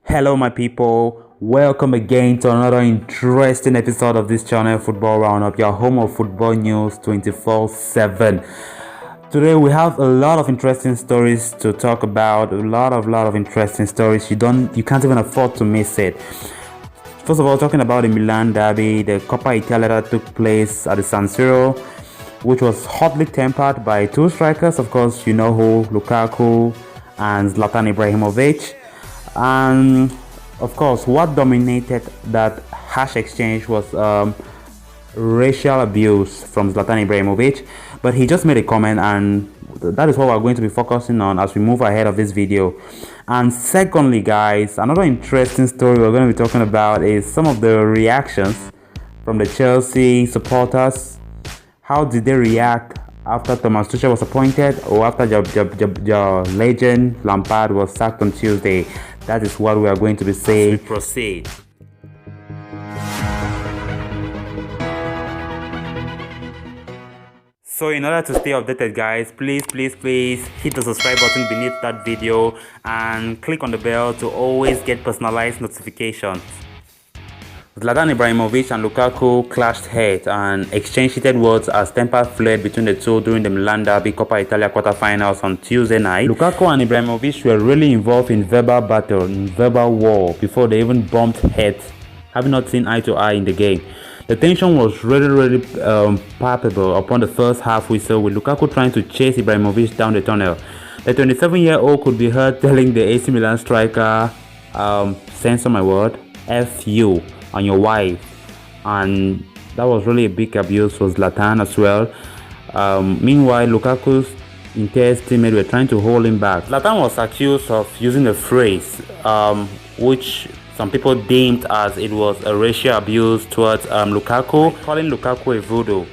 Hello my people, welcome again to another interesting episode of this channel, Football Roundup, your home of football news 24/7. Today we have a lot of interesting stories to talk about, a lot of interesting stories. You can't even afford to miss it. First of all, talking about the Milan derby, the Copa Italia that took place at the San Siro, which was hotly tempered by two strikers, of course, you know who, Lukaku and Zlatan Ibrahimovic. And of course, what dominated that harsh exchange was racial abuse from Zlatan Ibrahimovic, but he just made a comment, and that is what we're going to be focusing on as we move ahead of this video. And secondly, guys, another interesting story we're going to be talking about is some of the reactions from the Chelsea supporters. How did they react after Thomas Tuchel was appointed, or after your legend Lampard was sacked on Tuesday? That is what we are going to be saying. As we proceed. So in order to stay updated, guys, please hit the subscribe button beneath that video and click on the bell to always get personalized notifications. Zlatan Ibrahimovic and Lukaku clashed heads and exchanged heated words as temper flared between the two during the Milan derby Copa Italia quarterfinals on Tuesday night. Lukaku and Ibrahimovic were really involved in verbal battle, in verbal war, before they even bumped heads, having not seen eye to eye in the game. The tension was really palpable upon the first half whistle, with Lukaku trying to chase Ibrahimovic down the tunnel. The 27-year-old could be heard telling the AC Milan striker, censor my word, F you on your wife, and that was really a big abuse for Zlatan as well. Meanwhile, Lukaku's intense teammates were trying to hold him back. Zlatan was accused of using a phrase which some people deemed as it was a racial abuse towards Lukaku, calling Lukaku a Voodoo.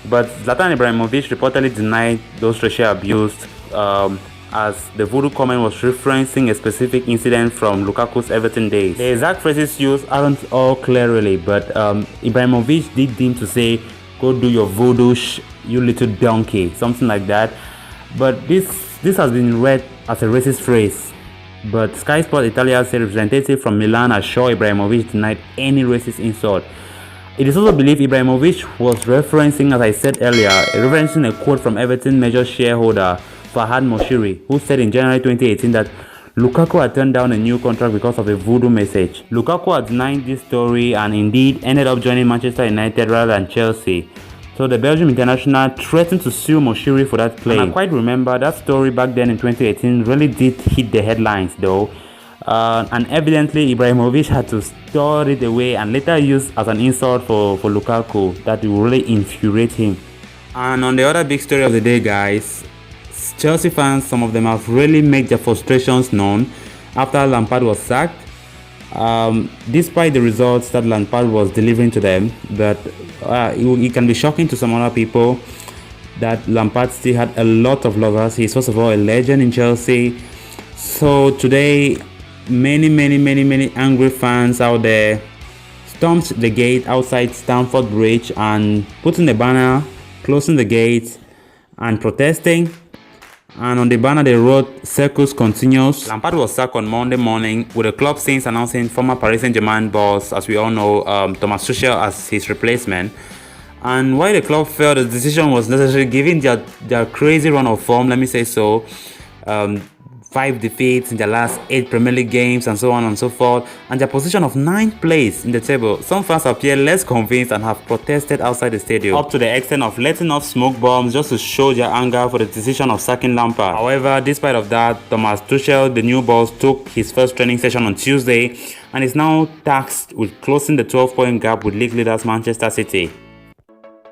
But Zlatan Ibrahimovic reportedly denied those racial abuse, as the Voodoo comment was referencing a specific incident from Lukaku's Everton days. The exact phrases used aren't all clear really, but Ibrahimovic did deem to say, "Go do your voodoo, you little donkey," something like that. But this has been read as a racist phrase. But Sky Sports Italia's representative from Milan assured Ibrahimovic denied any racist insult. It is also believed Ibrahimovic was referencing, as I said earlier, referencing a quote from Everton major shareholder Fahad Moshiri, who said in January 2018 that Lukaku had turned down a new contract because of a voodoo message. Lukaku had denied this story and indeed ended up joining Manchester United rather than Chelsea. So the Belgium international threatened to sue Moshiri for that claim. And I quite remember that story back then in 2018 really did hit the headlines though. And evidently Ibrahimovic had to store it away and later used as an insult for Lukaku that will really infuriate him. And on the other big story of the day, guys, Chelsea fans, some of them have really made their frustrations known after Lampard was sacked. Despite the results that Lampard was delivering to them, but it can be shocking to some other people that Lampard still had a lot of lovers. He's first of all a legend in Chelsea. So today, many angry fans out there stormed the gate outside Stamford Bridge and putting the banner, closing the gate and protesting. And on the banner they wrote, "Circus continues." Lampard was sacked on Monday morning, with the club since announcing former Paris Saint-Germain boss, as we all know, Thomas Tuchel as his replacement. And while the club felt the decision was necessary given their crazy run of form, let me say so, 5 defeats in their last 8 Premier League games and so on and so forth, and their position of 9th place in the table, some fans appear less convinced and have protested outside the stadium, up to the extent of letting off smoke bombs just to show their anger for the decision of sacking Lampard. However, despite of that, Thomas Tuchel, the new boss, took his first training session on Tuesday and is now tasked with closing the 12-point gap with league leaders Manchester City.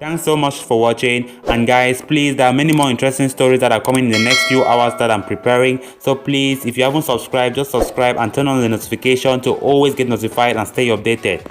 Thanks so much for watching, and guys, please, there are many more interesting stories that are coming in the next few hours that I'm preparing. So please, if you haven't subscribed, just subscribe and turn on the notification to always get notified and stay updated.